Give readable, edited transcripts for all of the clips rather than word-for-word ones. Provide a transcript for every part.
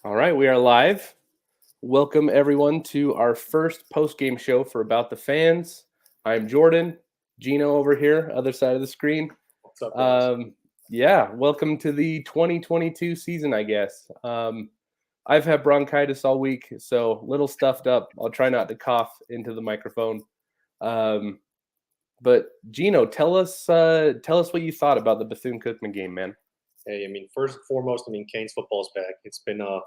All right, we are live. Welcome everyone to our first post-game show for About the Fans. I'm Jordan, Gino over here, other side of the screen. What's up, guys? Welcome to the 2022 season, I guess. I've had bronchitis all week, so a little stuffed up. I'll try not to cough into the microphone. But Gino, tell us what you thought about the Bethune-Cookman game, man. Hey, first and foremost, Canes football's back. It's been a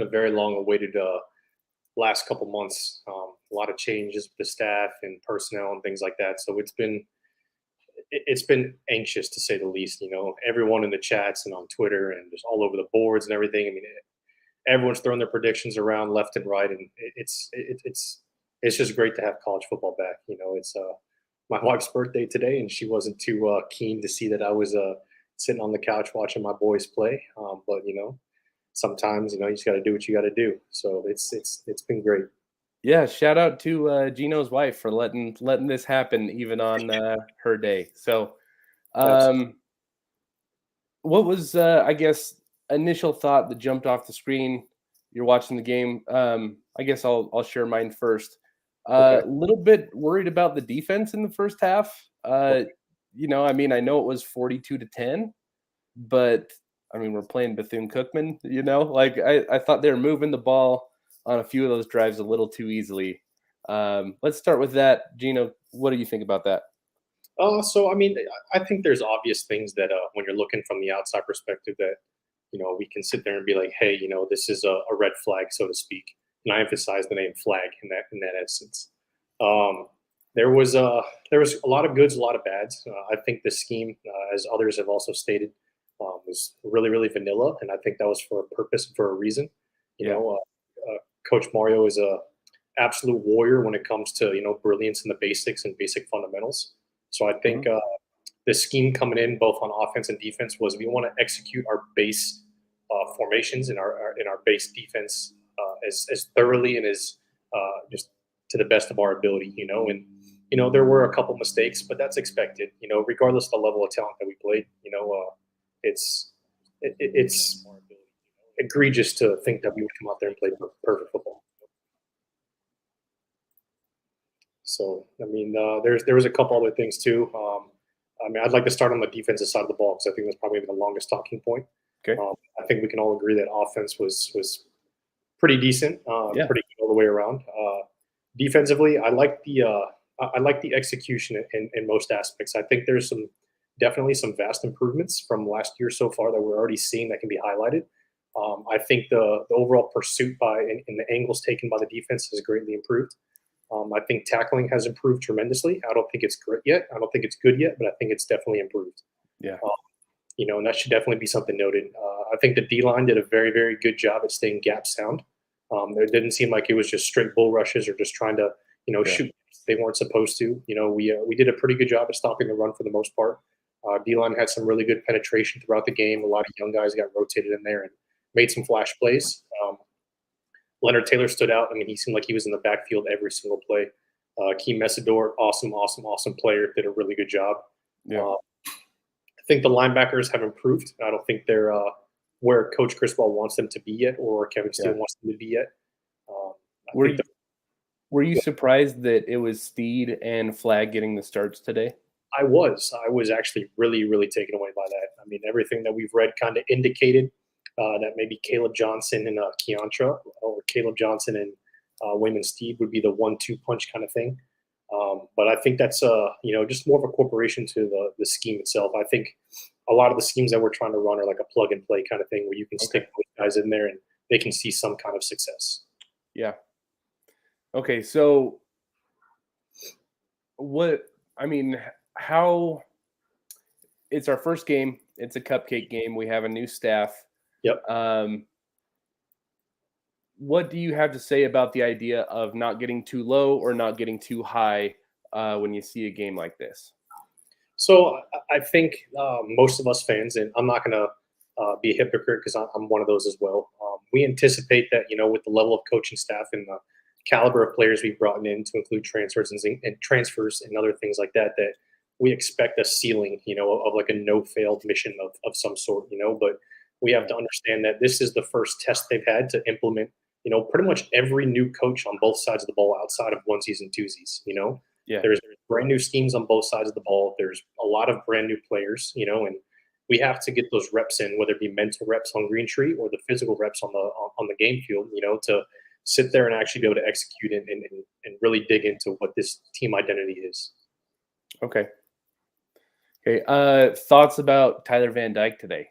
very long awaited last couple months. A lot of changes with the staff and personnel and things like that. So it's been anxious to say the least. Everyone in the chats and on Twitter and just all over the boards and everything. Everyone's throwing their predictions around left and right, and it's just great to have college football back. It's my wife's birthday today, and she wasn't too keen to see that I was sitting on the couch watching my boys play. But sometimes you just got to do what you got to do. So it's been great. Yeah, shout out to Gino's wife for letting this happen even on her day. So, what was I guess initial thought that jumped off the screen? You're watching the game. I guess I'll share mine first. A little bit worried about the defense in the first half. I know it was 42-10, but we're playing Bethune-Cookman. I thought they were moving the ball on a few of those drives a little too easily. Let's start with that. Gino, what do you think about that? I think there's obvious things that when you're looking from the outside perspective that, we can sit there and be like, hey, this is a red flag, so to speak. And I emphasize the name flag in that instance. There was a lot of goods, a lot of bads. I think the scheme, as others have also stated, was really, really vanilla, and I think that was for a purpose, for a reason. Coach Mario is a absolute warrior when it comes to brilliance in the basics and basic fundamentals. So I think the scheme coming in both on offense and defense was we want to execute our base formations in our base defense as thoroughly and as just to the best of our ability. And there were a couple mistakes, but that's expected. Regardless of the level of talent that we played. It's egregious to think that we would come out there and play perfect football. So, there was a couple other things too. I'd like to start on the defensive side of the ball because I think that's probably the longest talking point. Okay. I think we can all agree that offense was pretty decent, pretty good all the way around. Defensively, I like the execution in most aspects. I think there's definitely some vast improvements from last year so far that we're already seeing that can be highlighted. I think the overall pursuit and the angles taken by the defense has greatly improved. I think tackling has improved tremendously. I don't think it's great yet. I don't think it's good yet, but I think it's definitely improved. Yeah. And that should definitely be something noted. I think the D-line did a very, very good job at staying gap sound. It didn't seem like it was just straight bull rushes or just trying to, shoot. They weren't supposed to. We did a pretty good job at stopping the run for the most part. D-line had some really good penetration throughout the game. A lot of young guys got rotated in there and made some flash plays. Leonard Taylor stood out. He seemed like he was in the backfield every single play. Keem Messidor, awesome player, did a really good job. Yeah. I think the linebackers have improved. I don't think they're where Coach Criswell wants them to be yet, or Kevin Steele wants them to be yet. Were you surprised that it was Steed and Flag getting the starts today? I was actually really, really taken away by that. Everything that we've read kind of indicated that maybe Caleb Johnson and Keontra, or Caleb Johnson and Wayman Steed would be the 1-2 punch kind of thing. But I think that's just more of a corporation to the scheme itself. I think a lot of the schemes that we're trying to run are like a plug and play kind of thing where you can stick those guys in there and they can see some kind of success. Yeah. Okay, so how it's our first game. It's a cupcake game. We have a new staff. Yep. What do you have to say about the idea of not getting too low or not getting too high when you see a game like this? So I think most of us fans, and I'm not going to be a hypocrite because I'm one of those as well. We anticipate that, with the level of coaching staff and the caliber of players we've brought in to include transfers and transfers and other things like that, that we expect a ceiling, of like a no-failed mission of some sort, but we have to understand that this is the first test they've had to implement, pretty much every new coach on both sides of the ball outside of onesies and twosies. Yeah. There's brand new schemes on both sides of the ball. There's a lot of brand new players, and we have to get those reps in, whether it be mental reps on Green Tree or the physical reps on the game field, to sit there and actually be able to execute and really dig into what this team identity is. Okay. Okay. Thoughts about Tyler Van Dyke today?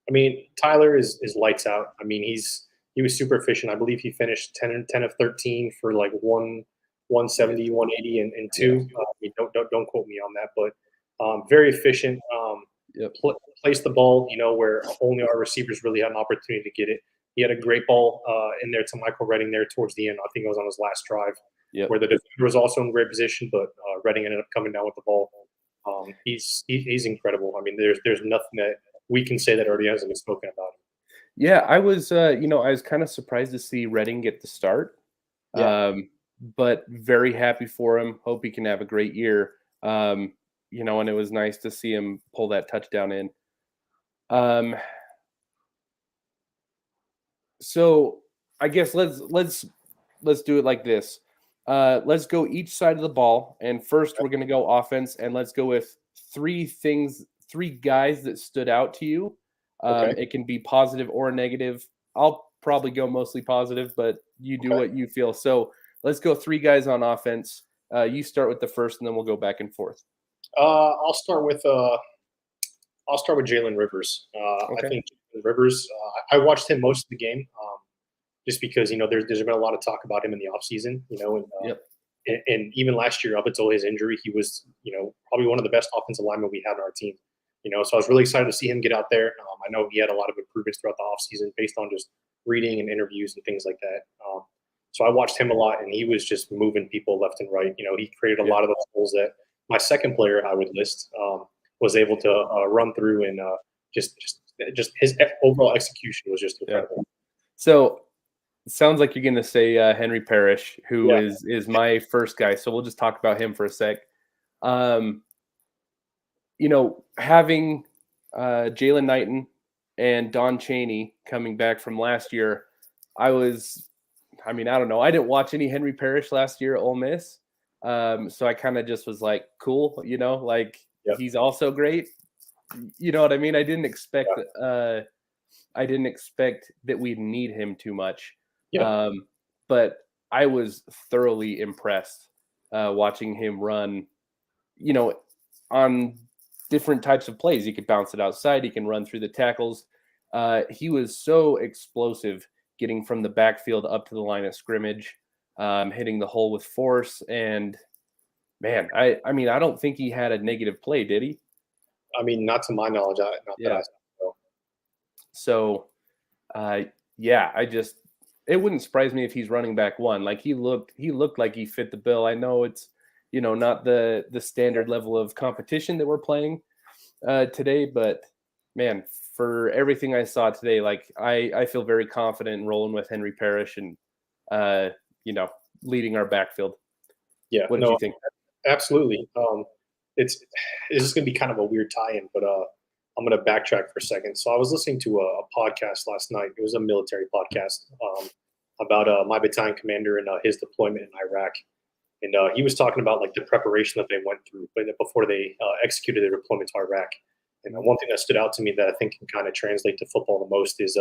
I mean, Tyler is lights out. I mean, he was super efficient. I believe he finished 10 of 13 for like 170, 180, and two. Yeah. I mean, don't quote me on that, but very efficient. Yep. Placed the ball, where only our receivers really had an opportunity to get it. He had a great ball in there to Michael Redding there towards the end. I think it was on his last drive, Yep. where the defender was also in great position, but Redding ended up coming down with the ball. He's incredible. I mean, there's nothing that we can say that already hasn't been spoken about him. Yeah, I was I was kind of surprised to see Redding get the start. Yeah. But very happy for him. Hope he can have a great year. And it was nice to see him pull that touchdown in. So I guess let's do it like this. Let's go each side of the ball, and first we're gonna go offense, and let's go with three guys that stood out to you. Okay. It can be positive or negative. I'll probably go mostly positive, but you do what you feel. So let's go three guys on offense. You start with the first, and then we'll go back and forth. I'll start with Jalen Rivers. I Okay. think Jalen Rivers. I watched him most of the game, just because there's been a lot of talk about him in the offseason, Yep. and even last year up until his injury, he was probably one of the best offensive linemen we had on our team. So I was really excited to see him get out there. I know he had a lot of improvements throughout the offseason based on just reading and interviews and things like that. So I watched him a lot, and he was just moving people left and right. He created a lot of those goals that my second player I would list was able to run through, and just his overall execution was just incredible. Yeah. So it sounds like you're going to say Henry Parrish, who is my first guy. So we'll just talk about him for a sec. Having Jalen Knighton and Don Chaney coming back from last year, I don't know. I didn't watch any Henry Parrish last year at Ole Miss. So I kind of just was like, cool, he's also great. You know what I mean? I didn't expect that we'd need him too much. Yeah. But I was thoroughly impressed watching him run, on different types of plays. He could bounce it outside. He can run through the tackles. He was so explosive getting from the backfield up to the line of scrimmage, hitting the hole with force. And, man, I don't think he had a negative play, did he? I mean, not to my knowledge. That I know. So, it wouldn't surprise me if he's running back one. Like he looked like he fit the bill. I know it's, not the standard level of competition that we're playing today, but man, for everything I saw today, like I feel very confident in rolling with Henry Parrish and, leading our backfield. Yeah. What did you think? Absolutely. It's just going to be kind of a weird tie-in, but I'm going to backtrack for a second. So I was listening to a podcast last night. It was a military podcast about my battalion commander and his deployment in Iraq. And he was talking about like the preparation that they went through before they executed their deployment to Iraq. And one thing that stood out to me that I think can kind of translate to football the most is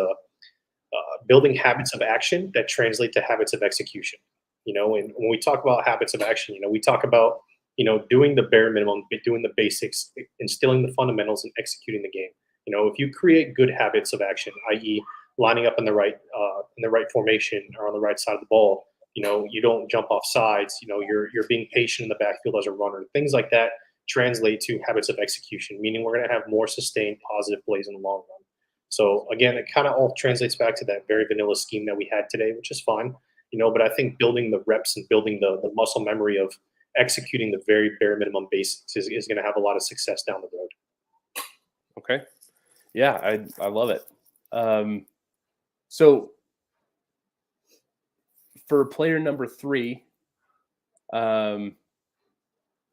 building habits of action that translate to habits of execution. And when we talk about habits of action, we talk about doing the bare minimum, doing the basics, instilling the fundamentals, and executing the game. If you create good habits of action, i.e., lining up in the right formation or on the right side of the ball, you don't jump off sides. You're being patient in the backfield as a runner. Things like that translate to habits of execution, meaning we're going to have more sustained positive plays in the long run. So again, it kind of all translates back to that very vanilla scheme that we had today, which is fine. But I think building the reps and building the muscle memory of executing the very bare minimum basics is going to have a lot of success down the road. Okay. Yeah, I love it. So for player number 3, I'm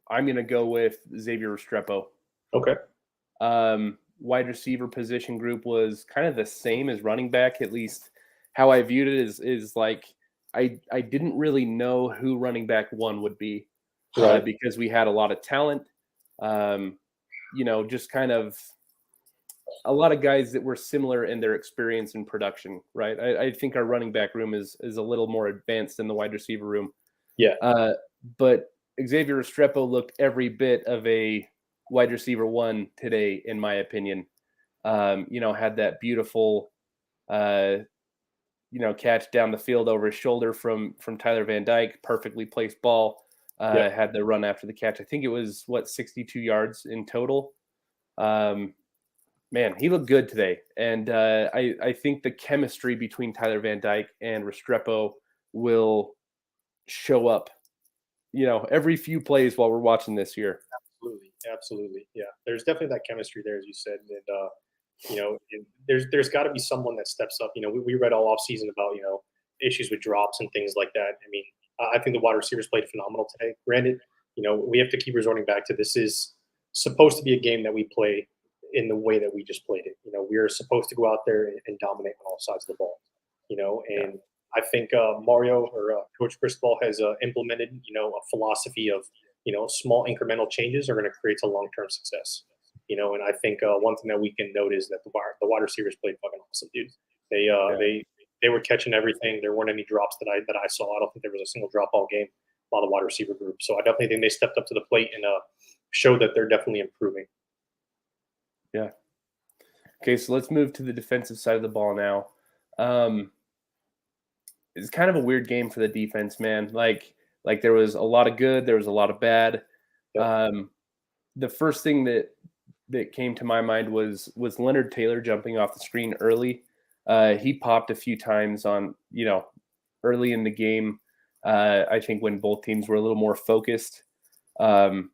going to go with Xavier Restrepo. Okay. wide receiver position group was kind of the same as running back. At least how I viewed it is like I didn't really know who running back one would be Right. because we had a lot of talent. Just kind of a lot of guys that were similar in their experience and production, right? I think our running back room is a little more advanced than the wide receiver room. Yeah. But Xavier Restrepo looked every bit of a wide receiver one today, in my opinion. Had that beautiful, catch down the field over his shoulder from Tyler Van Dyke, perfectly placed ball. Had the run after the catch. I think it was 62 yards in total. Man, he looked good today, and I think the chemistry between Tyler Van Dyke and Restrepo will show up, every few plays while we're watching this year. Absolutely. Yeah, there's definitely that chemistry there, as you said, and there's got to be someone that steps up. We read all off season about issues with drops and things like that. I mean, I think the wide receivers played phenomenal today. Granted, we have to keep resorting back to this is supposed to be a game that we play in the way that we just played it. We are supposed to go out there and dominate on all sides of the ball. And I think Mario or Coach Cristobal has implemented, a philosophy of, small incremental changes are going to create a long-term success. And I think one thing that we can note is that the wide receivers played fucking awesome, dude. They were catching everything. There weren't any drops that I saw. I don't think there was a single drop all game by the wide receiver group. So I definitely think they stepped up to the plate and showed that they're definitely improving. Yeah. Okay, so let's move to the defensive side of the ball now. It's kind of a weird game for the defense, man. Like there was a lot of good, there was a lot of bad. Yep. The first thing that came to my mind was Leonard Taylor jumping off the screen early. He popped a few times on, early in the game. I think when both teams were a little more focused. Had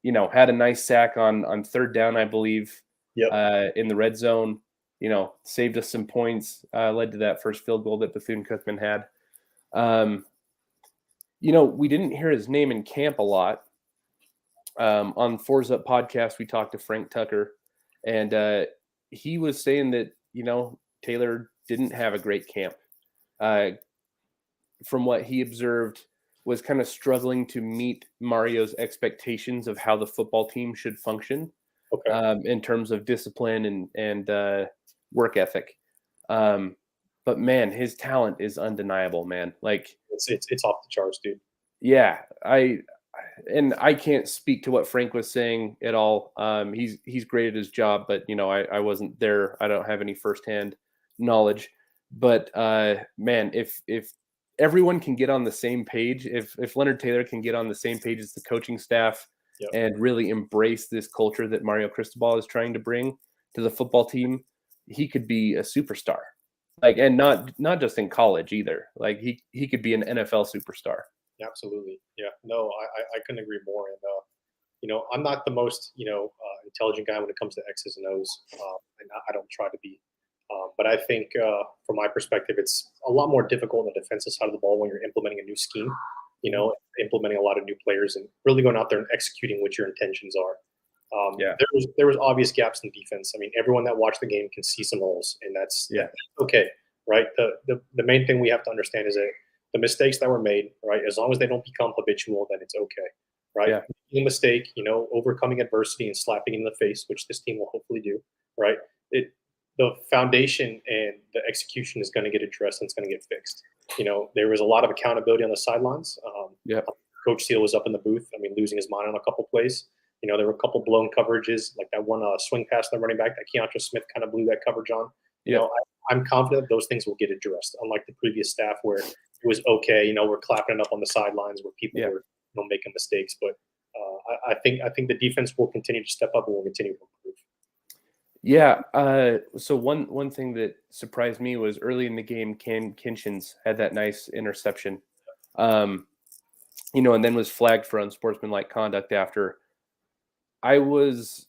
a nice sack on third down, I believe. Yep. In the red zone, saved us some points, led to that first field goal that Bethune Cookman had. We didn't hear his name in camp a lot. On Fours Up podcast, we talked to Frank Tucker, and he was saying that, Taylor didn't have a great camp. From what he observed, was kind of struggling to meet Mario's expectations of how the football team should function. Okay. In terms of discipline and work ethic. But man, his talent is undeniable, man. Like it's off the charts, dude. Yeah, I can't speak to what Frank was saying at all. He's great at his job, but I wasn't there. I don't have any firsthand knowledge. But man, if everyone can get on the same page, if Leonard Taylor can get on the same page as the coaching staff, Yep. and really embrace this culture that Mario Cristobal is trying to bring to the football team, he could be a superstar. And not just in college either. Like he could be an NFL superstar. Absolutely. Yeah. No, I couldn't agree more. And I'm not the most intelligent guy when it comes to X's and O's, and I don't try to be. But I think from my perspective, it's a lot more difficult on the defensive side of the ball when you're implementing a new scheme. Implementing a lot of new players and really going out there and executing what your intentions are. There was obvious gaps in defense. I mean, everyone that watched the game can see some holes, and that's okay, right? The main thing we have to understand is that the mistakes that were made, right, as long as they don't become habitual, then it's okay, right? Yeah. Making a mistake, overcoming adversity and slapping in the face, which this team will hopefully do, right? The foundation and the execution is going to get addressed and it's going to get fixed. There was a lot of accountability on the sidelines. Coach Steele was up in the booth. I mean, losing his mind on a couple plays. There were a couple blown coverages, like that one swing pass to the running back that Keontra Smith kind of blew that coverage on. I'm confident those things will get addressed, unlike the previous staff where it was okay. We're clapping it up on the sidelines where people were making mistakes. But I think the defense will continue to step up and will continue to improve. Yeah. So one thing that surprised me was early in the game, Cam Kinchins had that nice interception, and then was flagged for unsportsmanlike conduct after. I was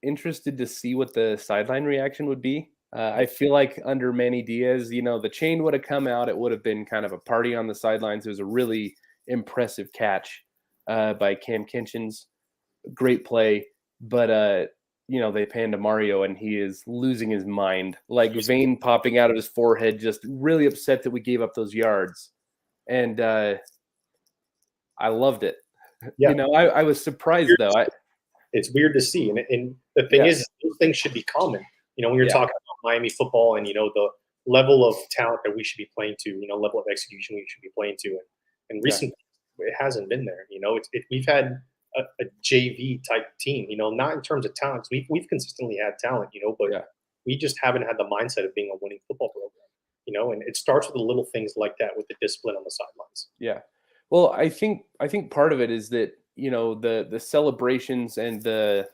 interested to see what the sideline reaction would be. I feel like under Manny Diaz, the chain would have come out. It would have been kind of a party on the sidelines. It was a really impressive catch by Cam Kinchins. Great play. But they pan to Mario and he is losing his mind, like vein popping out of his forehead, just really upset that we gave up those yards. And I loved it. Yeah, I was surprised though. it's weird to see, and the thing Yeah. is, those things should be common. When you're Yeah. talking about Miami football and the level of talent that we should be playing to, level of execution we should be playing to, and recently it hasn't been there. We've had a JV type team. Not in terms of talent. We've consistently had talent. But Yeah. we just haven't had the mindset of being a winning football program. And it starts with the little things like that, with the discipline on the sidelines. Yeah. Well, I think part of it is that, the celebrations and the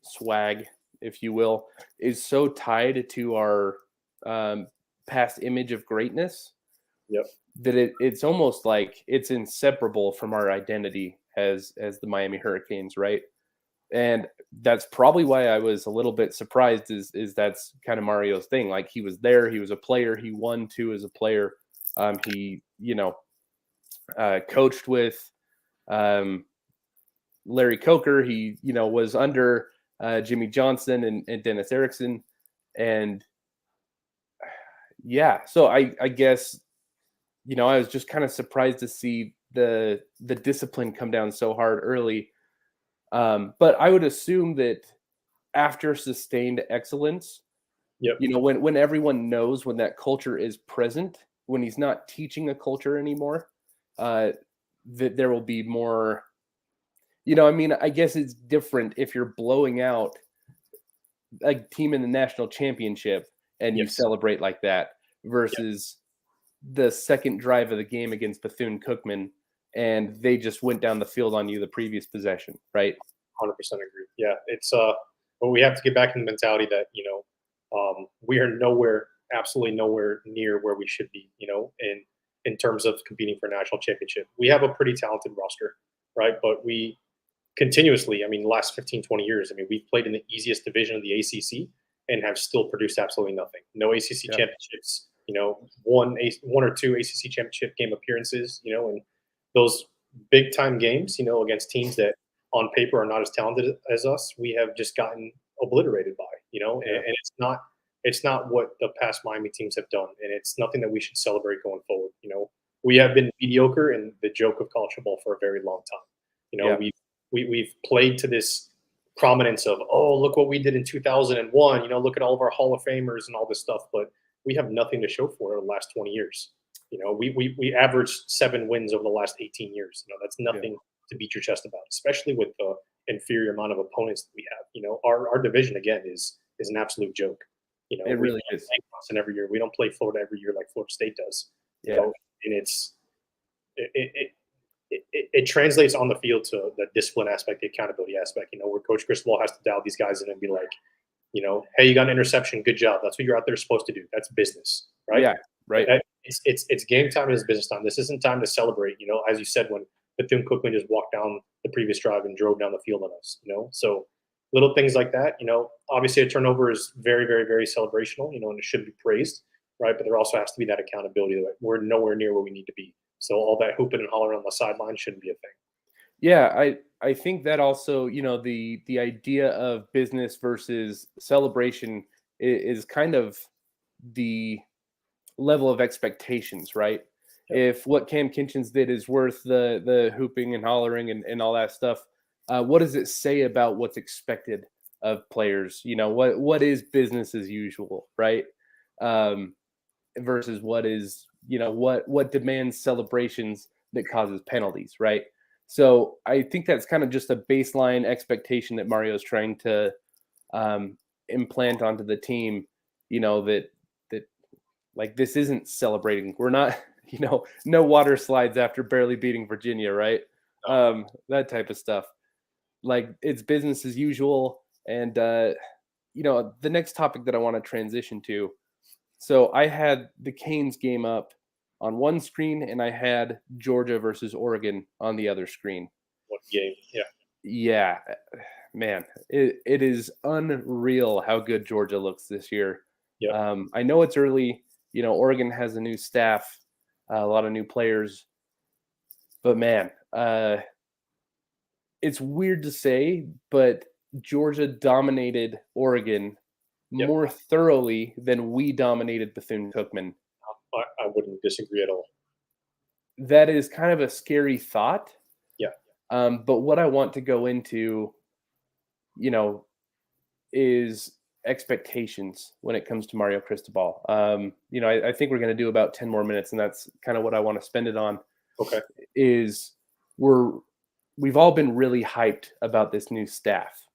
swag, if you will, is so tied to our past image of greatness. Yep. That it's almost like it's inseparable from our identity as the Miami Hurricanes, right? And that's probably why I was a little bit surprised is that's kind of Mario's thing. Like, he was there, he was a player, he won too as a player. He, coached with Larry Coker. He, was under Jimmy Johnson and Dennis Erickson. And yeah, so I guess, I was just kind of surprised to see the discipline come down so hard early. But I would assume that after sustained excellence, Yep. when everyone knows, when that culture is present, when he's not teaching a culture anymore, that there will be more. I guess it's different if you're blowing out a team in the national championship and you Yes. celebrate like that versus the second drive of the game against Bethune-Cookman, and they just went down the field on you the previous possession, right? 100% agree. Yeah, it's but we have to get back in the mentality that we are absolutely nowhere near where we should be. In terms of competing for a national championship, we have a pretty talented roster, right? But we continuously, the last 15, 20 years, we've played in the easiest division of the ACC and have still produced absolutely nothing. No ACC championships. One or two ACC championship game appearances. And those big time games, against teams that on paper are not as talented as us, we have just gotten obliterated by. And it's not what the past Miami teams have done, and it's nothing that we should celebrate going forward. We have been mediocre and the joke of college football for a very long time. We've played to this prominence of, oh, look what we did in 2001. Look at all of our Hall of Famers and all this stuff, but we have nothing to show for it the last 20 years. We averaged 7 wins over the last 18 years. That's nothing to beat your chest about, especially with the inferior amount of opponents that we have. Our division again is an absolute joke. It really is. And every year we don't play Florida every year like Florida State does. And it translates on the field to the discipline aspect, the accountability aspect. Where Coach Cristobal has to dial these guys in and be like, hey, you got an interception, good job. That's what you're out there supposed to do. That's business, right? Yeah, right. It's game time and it's business time. This isn't time to celebrate. As you said, when Bethune-Cookman just walked down the previous drive and drove down the field on us. So little things like that. Obviously a turnover is very, very, very celebrational. And it should be praised, right? But there also has to be that accountability that we're nowhere near where we need to be. So all that hooping and hollering on the sideline shouldn't be a thing. Yeah, I think that also, the idea of business versus celebration is kind of the level of expectations, right? Yep. If what Cam Kinchens did is worth the hooping and hollering and all that stuff, what does it say about what's expected of players? What is business as usual, right? Versus what is, what demands celebrations that causes penalties, right? So I think that's kind of just a baseline expectation that Mario's trying to implant onto the team, that like, this isn't celebrating. We're not, no water slides after barely beating Virginia, right? That type of stuff. Like, it's business as usual. And, the next topic that I want to transition to. So I had the Canes game up on one screen and I had Georgia versus Oregon on the other screen. What game? Yeah. Yeah, man, it is unreal how good Georgia looks this year. Yep. I know it's early. Oregon has a new staff, a lot of new players, but man, it's weird to say, but Georgia dominated Oregon Yep. more thoroughly than we dominated Bethune-Cookman. I wouldn't disagree at all. That is kind of a scary thought. Yeah. But what I want to go into, is expectations when it comes to Mario Cristobal. I think we're going to do about 10 more minutes, and that's kind of what I want to spend it on. Okay. Is we've all been really hyped about this new staff.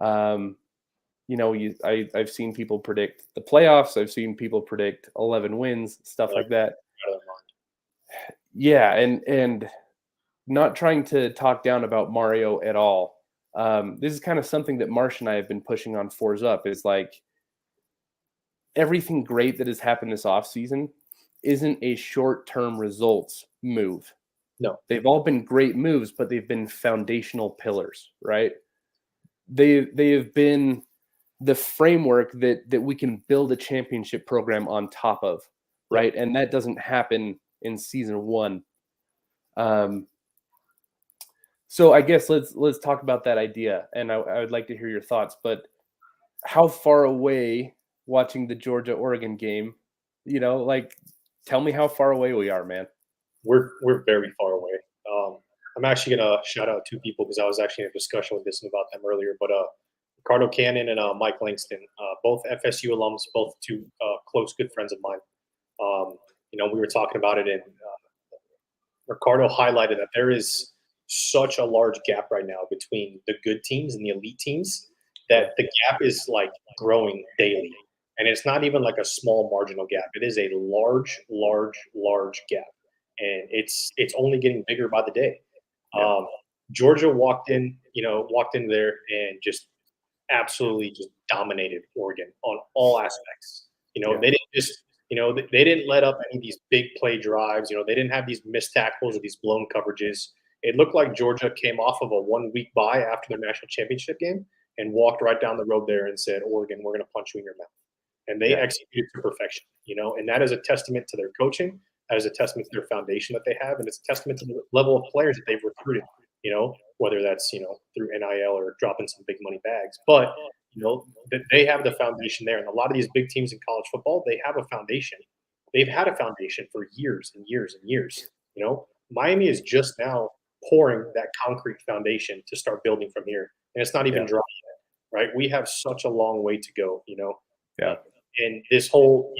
I've seen people predict the playoffs. I've seen people predict 11 wins, stuff like that. Yeah, and not trying to talk down about Mario at all. This is kind of something that Marsh and I have been pushing on Fours Up, is like everything great that has happened this offseason isn't a short-term results move. No. They've all been great moves, but they've been foundational pillars, right? They have been the framework that we can build a championship program on top of, right? And that doesn't happen in season one. So I guess let's talk about that idea, and I would like to hear your thoughts. But how far away, watching the Georgia-Oregon game, tell me how far away we are, man. We're very far away. I'm actually gonna shout out two people because I was actually in a discussion with this about them earlier. But Ricardo Cannon and Mike Langston, both FSU alums, both two close good friends of mine. We were talking about it, and Ricardo highlighted that there is such a large gap right now between the good teams and the elite teams that the gap is like growing daily. And it's not even like a small marginal gap. It is a large, large, large gap. And it's only getting bigger by the day. Georgia walked in there and just absolutely just dominated Oregon on all aspects. They didn't just they didn't let up any of these big play drives. They didn't have these missed tackles or these blown coverages. It looked like Georgia came off of a 1 week bye after their national championship game and walked right down the road there and said, Oregon, we're going to punch you in your mouth. And they executed to perfection, and that is a testament to their coaching. That is a testament to their foundation that they have. And it's a testament to the level of players that they've recruited, whether that's, through NIL or dropping some big money bags. But, they have the foundation there. And a lot of these big teams in college football, they have a foundation. They've had a foundation for years and years and years. Miami is just now pouring that concrete foundation to start building from here. And it's not even dry yet, right? We have such a long way to go, Yeah. And this whole,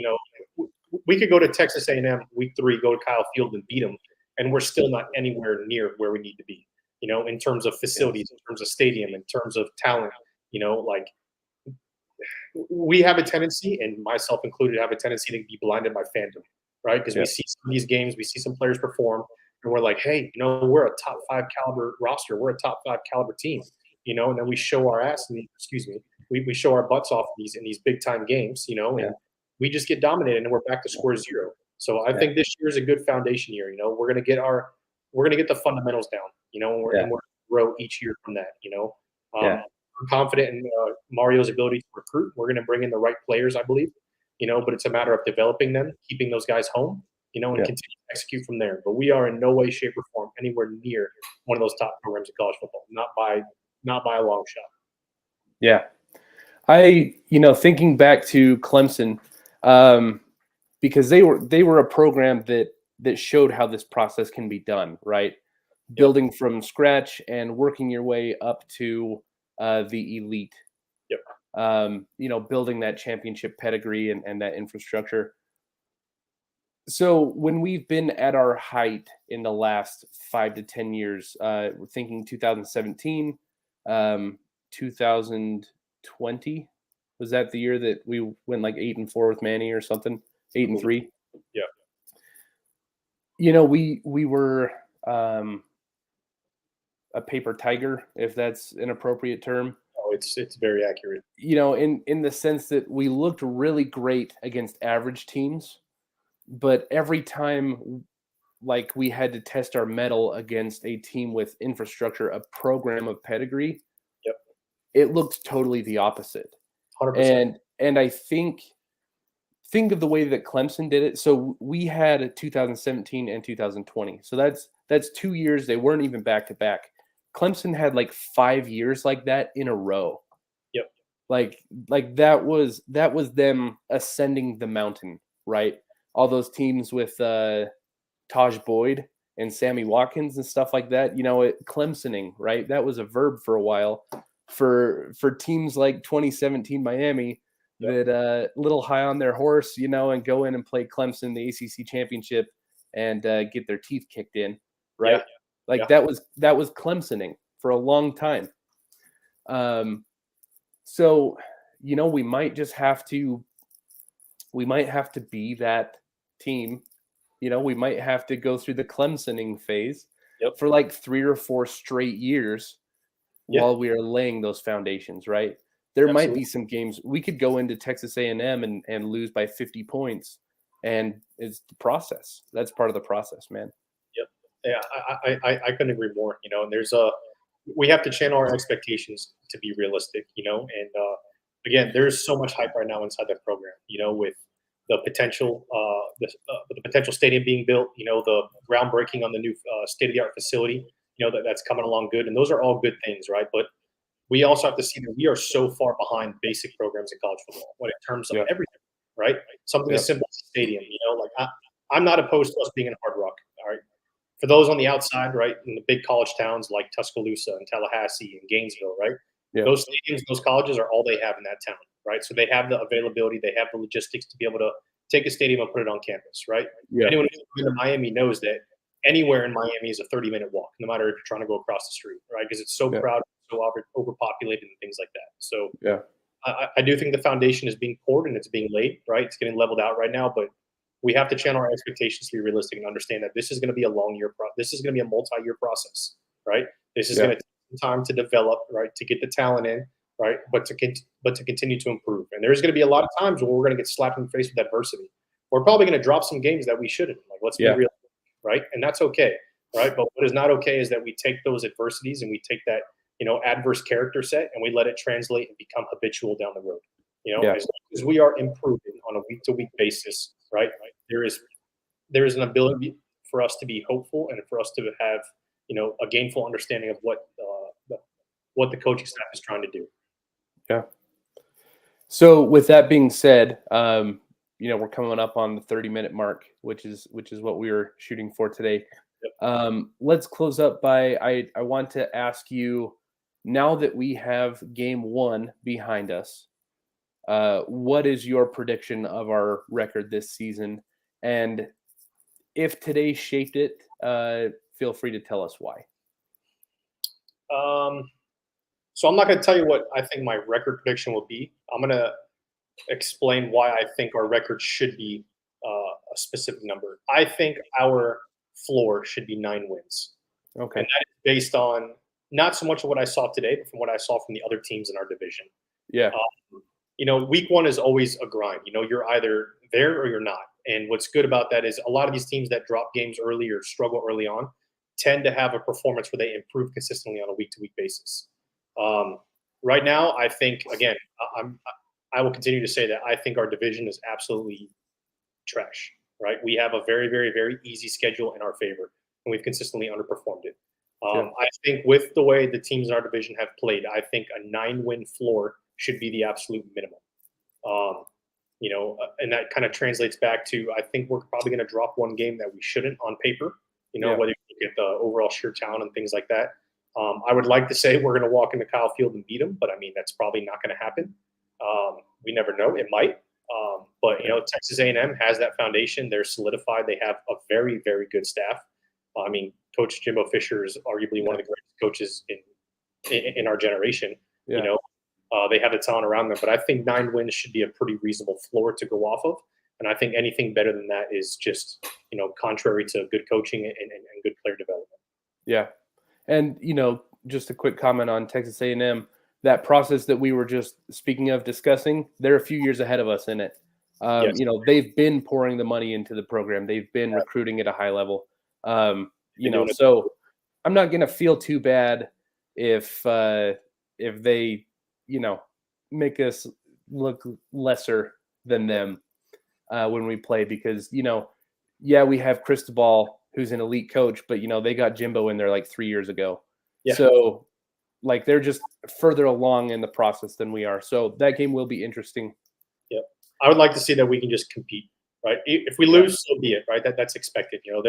we could go to Texas A&M week 3, go to Kyle Field and beat them, and we're still not anywhere near where we need to be, in terms of facilities, in terms of stadium, in terms of talent, like we have a tendency, and myself included, have a tendency to be blinded by fandom, right? Because we see some of these games, we see some players perform, and we're like, hey, we're a top 5 caliber roster. We're a top 5 caliber team, and then we show our ass, we show our butts off in these big time games, and we just get dominated and we're back to square zero. So I think this year is a good foundation year. We're gonna get the fundamentals down, and we're gonna grow each year from that. I'm confident in Mario's ability to recruit. We're gonna bring in the right players, I believe. But it's a matter of developing them, keeping those guys home, and continue to execute from there. But we are in no way, shape, or form anywhere near one of those top programs in college football. Not by a long shot. Yeah. Thinking back to Clemson, because they were a program that showed how this process can be done, right? Building from scratch and working your way up to the elite. Building that championship pedigree and that infrastructure. So when we've been at our height in the last 5 to 10 years, we're thinking 2017, 2020. Was that the year that we went like 8-4 with Manny or something? 8-3. Yeah. We were a paper tiger, if that's an appropriate term. Oh, it's very accurate. In the sense that we looked really great against average teams, but every time like we had to test our mettle against a team with infrastructure, a program of pedigree, it looked totally the opposite. 100%. And I think of the way that Clemson did it. So we had 2017 and 2020. So that's 2 years. They weren't even back to back. Clemson had like 5 years like that in a row. Yep. Like that was them ascending the mountain, right? All those teams with Taj Boyd and Sammy Watkins and stuff like that, Clemsoning, right? That was a verb for a while for teams like 2017 Miami Yep. that little high on their horse, and go in and play Clemson the ACC championship and get their teeth kicked in, right? Yeah. Like Yeah. that was Clemsoning for a long time. So we might have to be that team. We might have to go through the Clemsoning phase Yep. for like 3 or 4 straight years while we are laying those foundations, right? There might be some games we could go into Texas A&M and lose by 50 points, and it's the process. That's part of the process, man. Yep. Yeah, I couldn't agree more. And we have to channel our expectations to be realistic. And again, there's so much hype right now inside that program. With the potential, the potential stadium being built. The groundbreaking on the new state-of-the-art facility. That's coming along good, and those are all good things, right? But we also have to see that we are so far behind basic programs in college football when in terms of everything, right? Something as simple as a stadium. I'm not opposed to us being in Hard Rock. All right. For those on the outside, right, in the big college towns like Tuscaloosa and Tallahassee and Gainesville, right? Yeah. Those stadiums, those colleges are all they have in that town, right? So they have the availability, they have the logistics to be able to take a stadium and put it on campus, right? Yeah. Anyone who's been to Miami knows that anywhere in Miami is a 30-minute walk, no matter if you're trying to go across the street, right? Because it's so crowded, so overpopulated, and things like that. So I do think the foundation is being poured and it's being laid, right? It's getting leveled out right now, but we have to channel our expectations to be realistic and understand that this is going to be a long year. This is going to be a multi-year process, right? This is going to take time to develop, right? To get the talent in, right? But to continue to improve. And there's going to be a lot of times where we're going to get slapped in the face with adversity. We're probably going to drop some games that we shouldn't. Like, let's be real, right? And that's okay, right? But what is not okay is that we take those adversities and we take that adverse character set and we let it translate and become habitual down the road. As long as we are improving on a week-to-week basis, right? There is an ability for us to be hopeful and for us to have a gainful understanding of what the coaching staff is trying to do. Yeah. So with that being said, we're coming up on the 30-minute mark, which is what we were shooting for today. Yep. Let's close up by I want to ask you, now that we have game 1 behind us, what is your prediction of our record this season? And if today shaped it, feel free to tell us why. So I'm not going to tell you what I think my record prediction will be. I'm going to explain why I think our record should be a specific number. I think our floor should be 9 wins. Okay. And that is based on not so much of what I saw today, but from what I saw from the other teams in our division. Yeah. Week 1 is always a grind. You're either there or you're not. And what's good about that is a lot of these teams that drop games early or struggle early on tend to have a performance where they improve consistently on a week-to-week basis. Right now, I think, again, I will continue to say that I think our division is absolutely trash, right? We have a very, very, very easy schedule in our favor, and we've consistently underperformed it. I think with the way the teams in our division have played, I think a 9-win floor should be the absolute minimum. And that kind of translates back to, I think we're probably going to drop one game that we shouldn't on paper, whether you look at the overall sheer talent and things like that. I would like to say we're going to walk into Kyle Field and beat them, but I mean, that's probably not going to happen. We never know. It might. But Texas A&M has that foundation. They're solidified. They have a very, very good staff. I mean, Coach Jimbo Fisher is arguably one of the greatest coaches in our generation. They have the talent around them, but I think 9 wins should be a pretty reasonable floor to go off of. And I think anything better than that is just, contrary to good coaching and good player development. Yeah. And, just a quick comment on Texas A&M, that process that we were just speaking of discussing, they're a few years ahead of us in it. They've been pouring the money into the program. They've been recruiting at a high level. So I'm not going to feel too bad if they, make us look lesser than them when we play, because, we have Cristobal, who's an elite coach, but, they got Jimbo in there like 3 years ago. Yeah. So like they're just further along in the process than we are. So that game will be interesting. Yeah. I would like to see that we can just compete, right? If we Yeah. lose, so be it, right? That's expected. Yeah.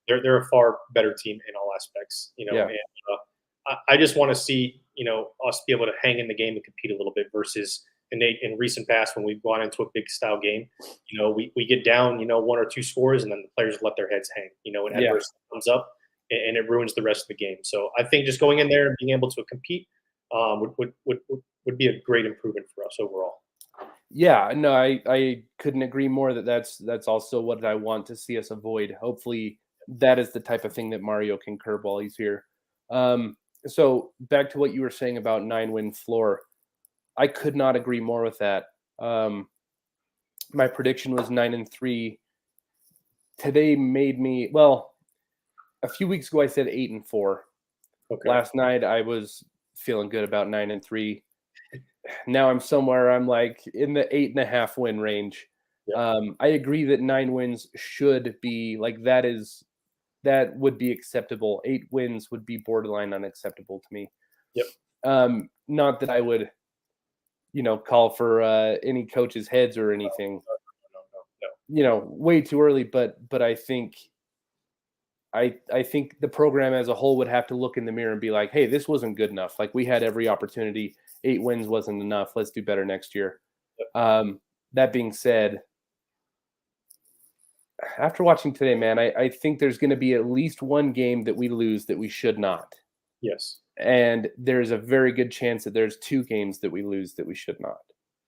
They're a far better team in all aspects, Yeah. and I just want to see, us be able to hang in the game and compete a little bit versus in recent past when we've gone into a big style game, we get down, one or two scores and then the players let their heads hang, when Yeah. adversity comes up and it ruins the rest of the game. So I think just going in there and being able to compete would be a great improvement for us overall. Yeah, no, I couldn't agree more that that's also what I want to see us avoid. Hopefully, that is the type of thing that Mario can curb while he's here. So back to what you were saying about 9-win floor, I could not agree more with that. My prediction was 9-3. Today made me a few weeks ago I said 8-4. Okay. Last night I was feeling good about 9-3. Now I'm somewhere I'm like in the 8.5 win range. Yeah. I agree that 9 wins should be like that would be acceptable. 8 wins would be borderline unacceptable to me. Yep. Not that I would, call for any coach's heads or anything. No. Way too early. But I think the program as a whole would have to look in the mirror and be like, hey, this wasn't good enough. Like we had every opportunity. 8 wins wasn't enough. Let's do better next year. That being said, after watching today, man, I think there's going to be at least one game that we lose that we should not. Yes. And there's a very good chance that there's 2 games that we lose that we should not.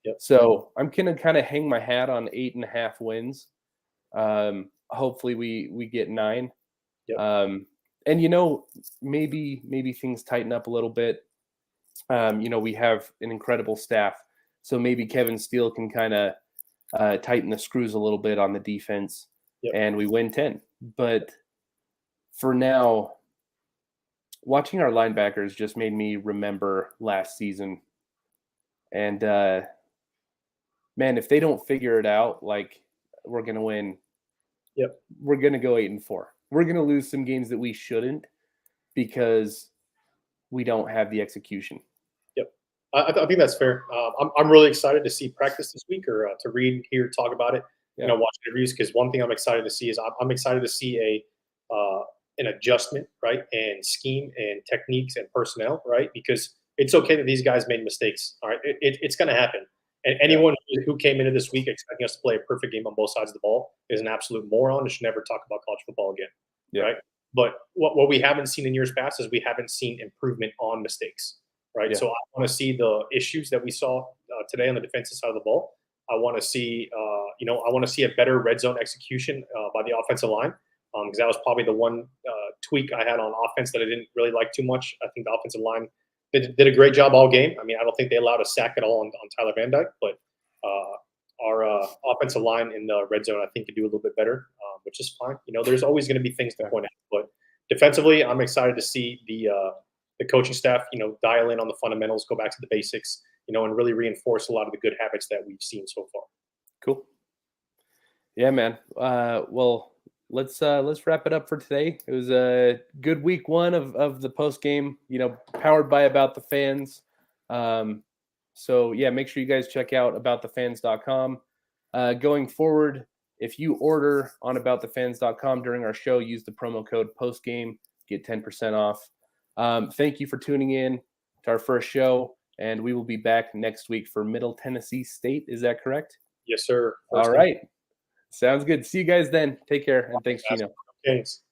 Yep. So I'm going to kind of hang my hat on 8.5 wins. Hopefully we get 9. Yep. And maybe things tighten up a little bit. We have an incredible staff, so maybe Kevin Steele can kind of tighten the screws a little bit on the defense, and we win 10. But for now, watching our linebackers just made me remember last season. And man, if they don't figure it out, like we're gonna win. Yep. We're gonna go 8-4. We're gonna lose some games that we shouldn't because we don't have the execution. Yep. I think that's fair. I'm really excited to see practice this week or to read, hear, talk about it, watch interviews. Because one thing I'm excited to see is I'm excited to see an adjustment, right, and scheme and techniques and personnel, right, because it's okay that these guys made mistakes. All right, it's going to happen. And anyone who came into this week expecting us to play a perfect game on both sides of the ball is an absolute moron and should never talk about college football again, right? But what we haven't seen in years past is we haven't seen improvement on mistakes, right? So I want to see the issues that we saw today on the defensive side of the ball. I want to see, I want to see a better red zone execution by the offensive line because that was probably the one tweak I had on offense that I didn't really like too much. I think the offensive line did a great job all game. I mean, I don't think they allowed a sack at all on Tyler Van Dyke, but our offensive line in the red zone, I think, could do a little bit better, which is fine. There's always going to be things to point out, but defensively, I'm excited to see the coaching staff, dial in on the fundamentals, go back to the basics, and really reinforce a lot of the good habits that we've seen so far. Cool. Yeah, man. Well, let's wrap it up for today. It was a good week 1 of the post game, powered by About the Fans. So yeah, make sure you guys check out aboutthefans.com. Going forward, if you order on aboutthefans.com during our show, use the promo code postgame, get 10% off. Thank you for tuning in to our first show, and we will be back next week for Middle Tennessee State. Is that correct? Yes, sir. All right. Sounds good. See you guys then. Take care, and thanks, Gino. Thanks.